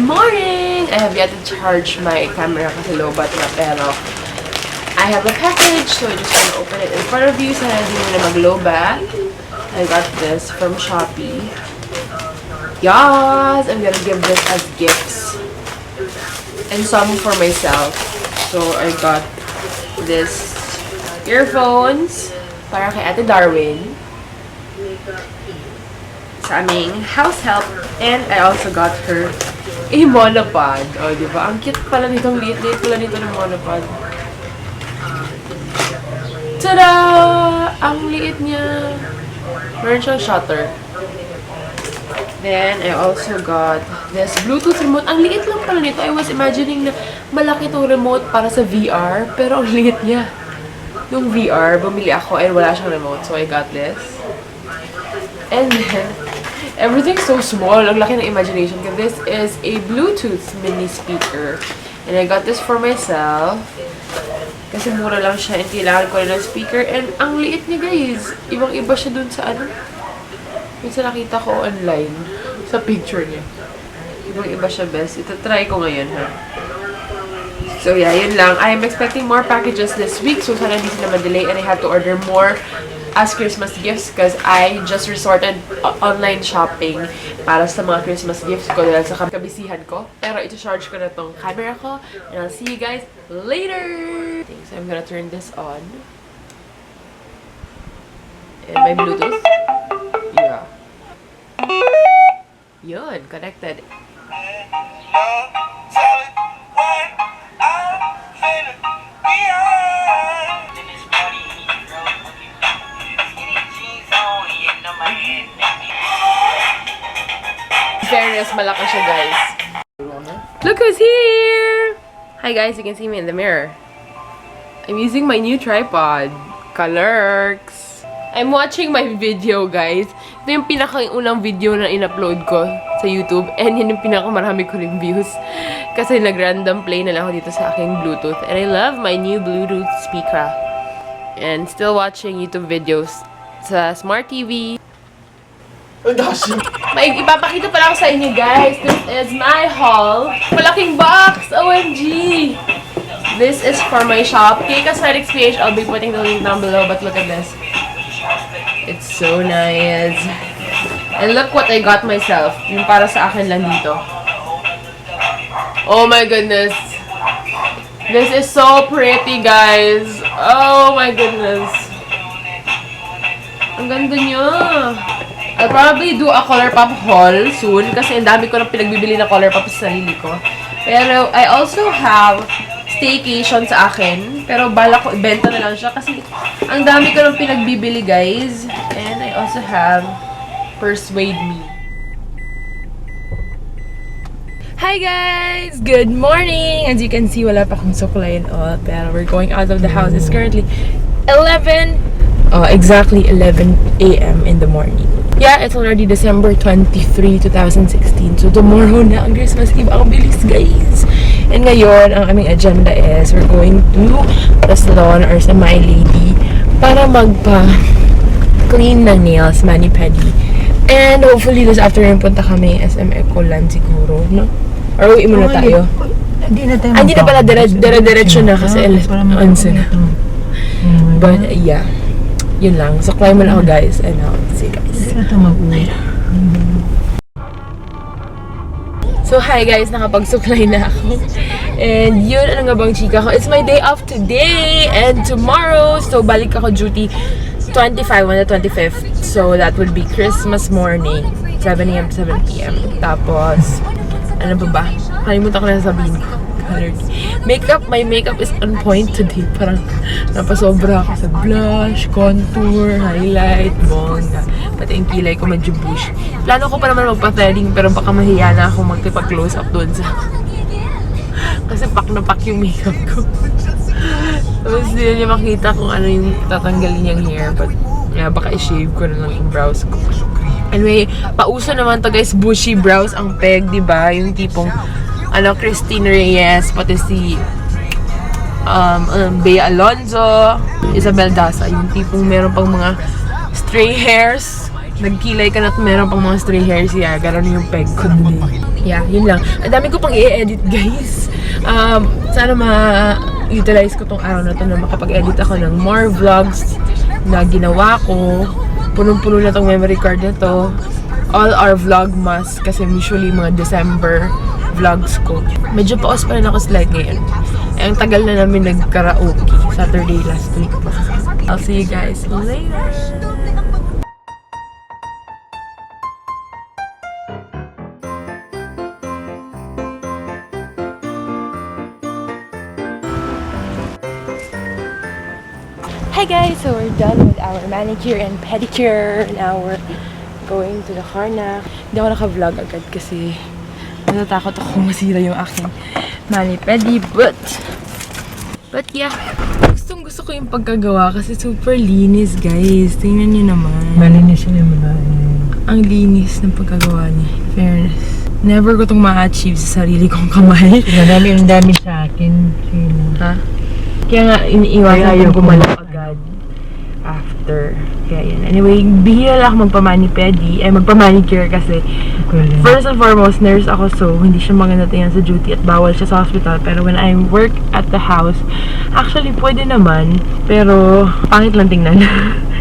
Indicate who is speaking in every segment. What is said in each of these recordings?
Speaker 1: morning! I have yet to charge my camera kasi low-bat na, pero I have a package, so I just want to open it in front of you. Sana hindi mo na mag-low-bat. I got this from Shopee. Yes! I'm gonna give this as gifts. And some for myself. So, I got this earphones para kay Ate Darwin sa aming house help. And I also got her a monopod. O, di ba? Ang cute pala nitong liit-liit pala nito ng monopod. Tada! Ang liit niya. Meron siyang shutter. Then, I also got this Bluetooth remote. Ang liit lang pala nito. I was imagining na malaki itong remote para sa VR. Pero ang liit niya. Nung VR, bumili ako and wala siyang remote. So, I got this. And then, everything's so small. Ang laki ng imagination. This is a Bluetooth mini speaker. And I got this for myself. Kasi mura lang siya and kailangan ko na ng speaker. And ang liit niya, guys. Ibang-iba siya dun sa ano. Yung sa nakita ko online. Sa picture niya. Ibang-iba siya, best. Ito try ko ngayon, ha. So, yeah, yun lang. I am expecting more packages this week. So, sana hindi sila ma-delay. And I have to order more as Christmas gifts because I just resorted online shopping para sa mga Christmas gifts ko dahil sa kabisihan ko. Pero ito-charge ko na tong camera ko. And I'll see you guys later! So I'm gonna turn this on. And my Bluetooth. Yeah. Yun, connected. Fairness, malakas siya, guys. Look who's here! Hi guys, you can see me in the mirror. I'm using my new tripod. Colorx. I'm watching my video, guys. Ito yung pinaka-unang video na in-upload ko sa YouTube. And yun yung pinaka-marami ko rin views. Kasi nag-random play na lang ako dito sa aking Bluetooth. And I love my new Bluetooth speaker. And still watching YouTube videos sa Smart TV. May ipapakita pala ako sa inyo, guys. This is my haul. Malaking box! OMG! This is for my shop. K Cosmetics PH. I'll be putting the link down below, but look at this. It's so nice. And look what I got myself. Yung para sa akin lang dito. Oh my goodness. This is so pretty, guys. Oh my goodness. Ang ganda niya. I'll probably do a ColourPop haul soon kasi ang dami ko nang pinagbibili na ColourPop sa sarili ko. Pero I also have staycation sa akin. Pero bala ko ibenta na lang siya kasi ang dami ko nang pinagbibili, guys. And I also have Persuade Me. Hi guys! Good morning! As you can see, wala pa akong suklay and all. Pero we're going out of the house. It's currently exactly 11 a.m. in the morning. Yeah, it's already December 23, 2016. So, tomorrow na ang Christmas Eve. Ang bilis, guys! And ngayon, ang aming agenda is we're going to the salon or sa My Lady para magpa-clean ng nails, mani-pedi. And hopefully, this afternoon punta kami SM Ecoland siguro, no? Or uwi muna tayo.
Speaker 2: Hindi na tayo
Speaker 1: hindi na pala, dire-diretso na kasi 11 na. But, yeah. Yun lang. So, climb muna ako, guys. And I'll see you guys. So, hi guys. Nakapagsuklay na ako. And yun, ano nga bang chika ko? It's my day off today and tomorrow. So, balik ako duty 25 on the 25th. So, that would be Christmas morning. 7 a.m. to 7 p.m. Tapos, ano ba ba? Kalimutan ko na sabihin ko. Makeup, my makeup is on point today. Parang napasobra ako sa blush, contour, highlight, bongga. Pati yung kilay ko medyo bush. Plano ko pa naman magpa-threading pero baka mahiya na ako magtipa-close up doon sa... Kasi pak na pak yung makeup ko. Tapos hindi niya makita kung ano yung tatanggalin niyang hair. But yeah, baka i-shave ko na lang yung brows ko. Anyway, pauso naman to guys, bushy brows ang peg, diba? Yung tipong Christine Reyes, pati si Bea Alonzo, Isabel Daza, yung tipong meron pang mga stray hairs nagkilay ka na at meron pang mga stray hairs. Yeah, gano'n yung peg ko. Yeah, yun lang. Ang dami ko pang i-edit, guys. Sana ma-utilize ko tong araw na to na makapag-edit ako ng more vlogs na ginawa ko. Punong-puno na tong memory card na to. All our vlogmas kasi usually mga December vlogs ko. Medyo paos pa rin ako slight ngayon. Eh, ang tagal na namin nag-karaoke. Saturday last week pa. I'll see you guys later. Hi guys! So we're done with our manicure and pedicure. Now we're going to the car na. Hindi ako naka-vlog agad kasi natatakot ako masira yung aking mani-pedi. But yeah, gusto ko yung pagkagawa kasi super linis, guys. Tingnan nyo naman.
Speaker 2: Malinis yun yung mga
Speaker 1: Ang linis ng pagkagawa niya. Fairness. Never ko itong ma-achieve sa sarili kong kamay.
Speaker 2: ang dami sa akin. Sino?
Speaker 1: Ha? Kaya nga, iniiwasan ko gumalaw agad after. Kaya yan. Anyway, bihira lang ako magpa-mani-pedi. Magpa-manicure kasi first and foremost, nurse ako so hindi siya maganda tingnan sa duty at bawal siya sa hospital. Pero when I work at the house, actually pwede naman, pero pangit lang tingnan.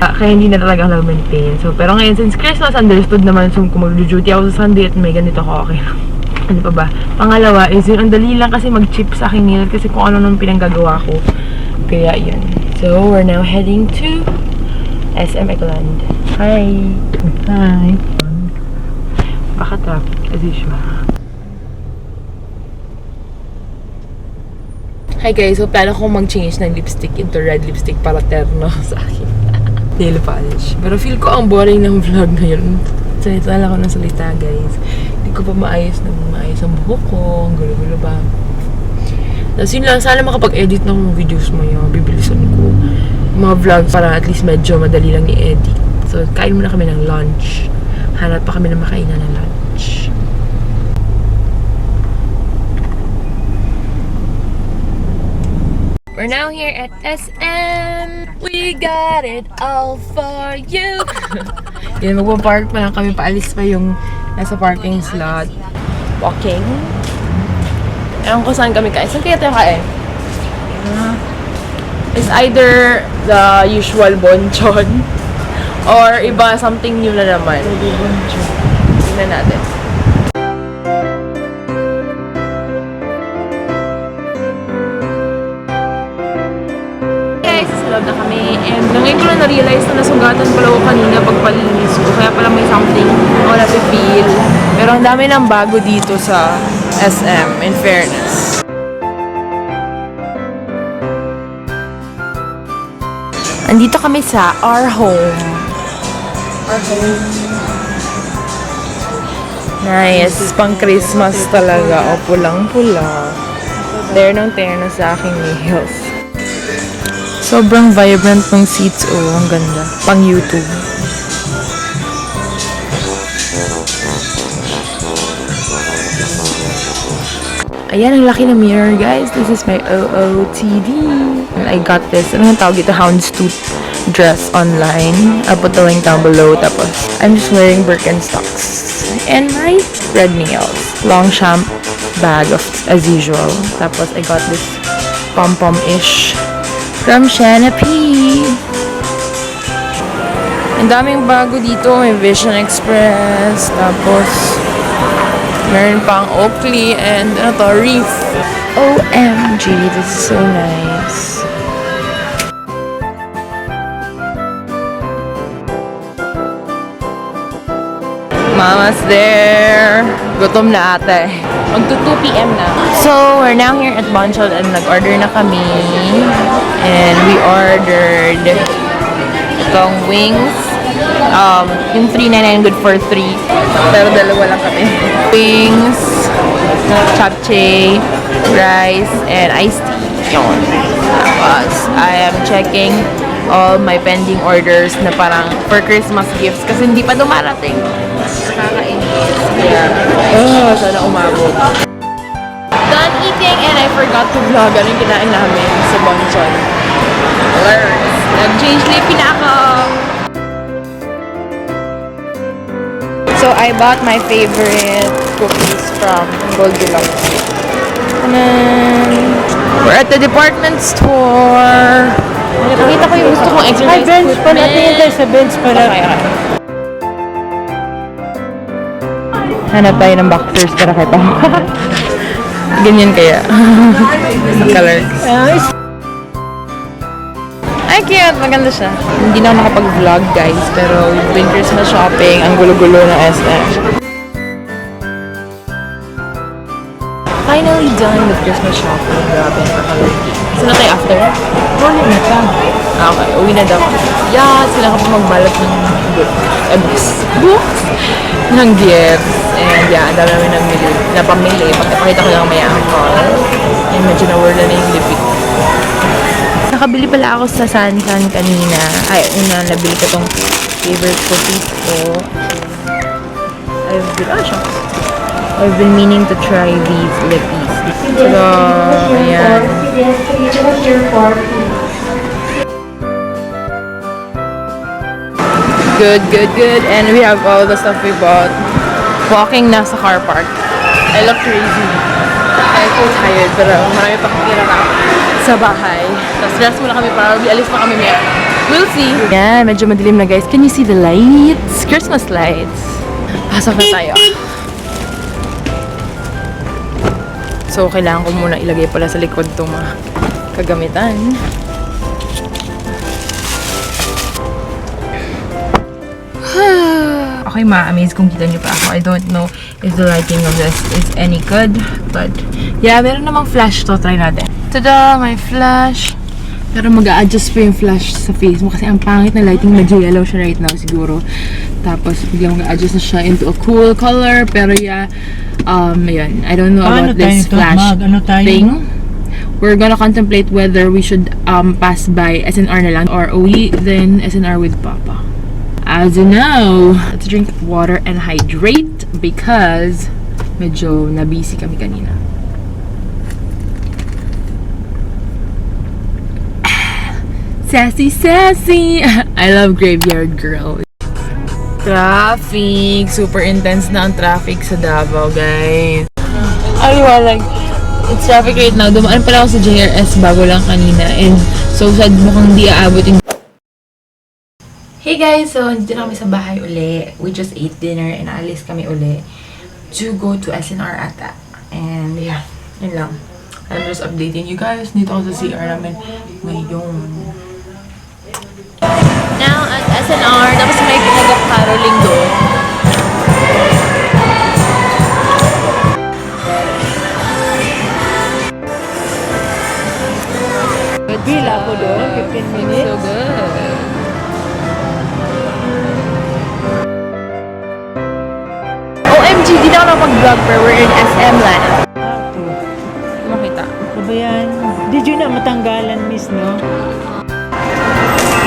Speaker 1: Kaya hindi na talaga ako maintain. So, pero ngayon, since Christmas, understood naman so kung mag-duty ako sa Sunday at may ganito ako, okay lang. Ano pa ba? Pangalawa is yung ang dali lang kasi mag-chip sa aking nail kasi kung ano nung pinanggagawa ko. Kaya yun. So, we're now heading to SM Ecoland. Hi!
Speaker 2: Hi!
Speaker 1: Baka traffic as usual. Hi guys, so plano kong mag-change ng lipstick into red lipstick para terno sa akin. Nail polish. Pero feel ko ang boring ng vlog ngayon. Salita lang ako ng salita, guys. Hindi ko pa maayos ang buhok ko. Ang gulo-gulo ba. Tapos yun lang, sana makapag-edit ng videos mo yun. Bibilisan ko. Mga vlogs para at least medyo madali lang i-edit. So, kain muna kami ng lunch. Hanap pa kami ng makainan ng lunch. We're now here at SM. We got it all for you. Yan, magpa-park pa lang kami. Paalis pa yung nasa parking slot. Walking. Ewan ko saan kami kain. Saan kaya tayo kain? It's either the usual bonchon or iba, something new na naman. Tingnan natin. Love na kami. And ngayon ko lang na-realize na nasugatan pala ako kanina pagpalinis ko. Kaya pala may something ako na-feel. Pero ang dami ng bago dito sa SM, in fairness. Andito kami sa our home. Our home. Nice. Pang Christmas talaga. O, pulang-pula. Ternong-terno sa aking nails. Sobrang vibrant ng seats, oh, ang ganda. Pang YouTube. Ayan, ang laki ng mirror, guys. This is my OOTD. And I got this. Ano ang tawag ito? Houndstooth dress online. I'll put the link down below. Tapos, I'm just wearing Birkenstocks. And my red nails. Longchamp bag of, as usual. Tapos, I got this pom-pom-ish from Shanape. Ang daming bago dito. May Vision Express. Tapos, meron pang Oakley and ano to, Reef. OMG, this is so nice. Mama's there. Gutom na ate. Magto 2 PM na. So, we're now here at Bonchon and nag-order na kami. And we ordered itong wings. Yung 399 good for 3. Pero dalawa lang kami. Wings, japchae, rice, and iced tea. Yun. Tapos, I am checking all my pending orders na parang for Christmas gifts kasi hindi pa dumarating. Nakakainis. Yeah. Sana umabot. Done eating and I forgot to vlog anong kinain namin sa Bonchon. Nag-change lippy na ako.
Speaker 3: So I bought my favorite cookies from Goldilocks. And then, we're at the department store. Nakita ko yung gusto kong exercise
Speaker 2: Ay, bench pala.
Speaker 3: equipment.
Speaker 2: Tingin tayo sa bench pala.
Speaker 3: Okay. Hanap tayo ng boxers para kay Papa. Ganyan kaya. Colors. Ay, cute. Maganda siya. Hindi na ako nakapag-vlog, guys. Pero we've been Christmas shopping. Ang gulo-gulo ng SM. Finally done with Christmas shopping. Grabe, nakakalaki. Sino tayo after?
Speaker 2: Morning na pa.
Speaker 3: Okay, uwi na daw. Yeah, sila ka pa magbalot ng books. Ng gifts. And yeah, ang dami namin napamili. Pakita ko lang may angkol. And medyo na-whirl na yung lipid. Nakabili pala ako sa Sansan kanina. Ay, una, nabili ko tong favorite cookies ko. I've been meaning to try these lippies. So, ayan. Good. And we have all the stuff we bought. Walking na sa car park. I look crazy. I feel tired, pero marami pa kami kinakain sa bahay. Tapos rest muna kami para alis na kami maya. We'll see. Yan, medyo madilim na guys. Can you see the lights? Christmas lights. Pasok na tayo. So, kailangan ko muna ilagay pala sa likod itong mga kagamitan. Okay, ma-amaze kung kita niyo pa ako. I don't know if the lighting of this is any good. But, yeah, meron namang flash to. Try natin. Tada! May flash. Pero mag-a-adjust pa yung flash sa face mo kasi ang pangit na lighting, medyo yellow siya right now siguro. Tapos biglang mag-a-adjust na siya into a cool color. Pero yeah, ayun. I don't know
Speaker 2: Paano
Speaker 3: about this
Speaker 2: tayo
Speaker 3: flash
Speaker 2: Ano tayo?
Speaker 3: thing. We're gonna contemplate whether we should pass by SNR na lang or uwi then SNR with Papa. As you know, let's drink water and hydrate because medyo na-busy kami kanina. Sassy! I love Graveyard Girl. Traffic! Super intense na ang traffic sa Davao, guys. Aliwalag. It's traffic right now. Dumaan pala ako sa JRS bago lang kanina. And so sad, mukhang di aabot yung... Hey guys! So, dito na kami sa bahay uli. We just ate dinner and alis kami uli to go to SNR ata. And yeah, yun lang. I'm just updating you guys. Dito ako sa CR namin ngayon. Now at SNR, tapos may pinag-caroling doon.
Speaker 2: Bila ko doon, 15 minutes.
Speaker 3: So good. OMG, di na ako nakapag-vlog pero we're in SM land. Makita.
Speaker 2: Ano ba yan? Did you na matanggalan, miss, no?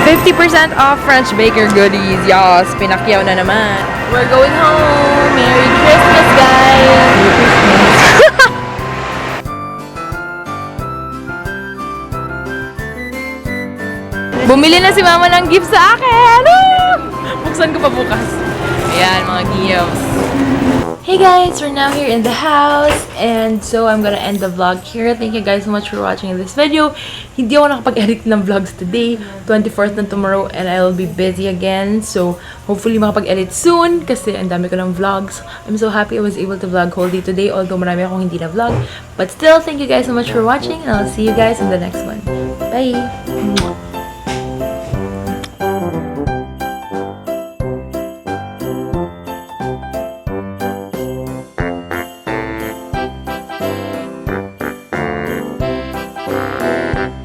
Speaker 3: 50% off French Baker goodies. Yes, pinakyaw na naman. We're going home. Merry Christmas, guys! Merry Christmas. Bumili na si Mama ng gift sa akin! Ah! Buksan ko pa bukas. Ayan, mga gifts. Hey guys, we're now here in the house and so I'm gonna end the vlog here. Thank you guys so much for watching this video. Hindi ako nakapag-edit ng vlogs today, 24th na tomorrow and I'll be busy again. So hopefully makapag-edit soon kasi ang dami ko ng vlogs. I'm so happy I was able to vlog whole day today although marami akong hindi na vlog. But still, thank you guys so much for watching and I'll see you guys in the next one. Bye!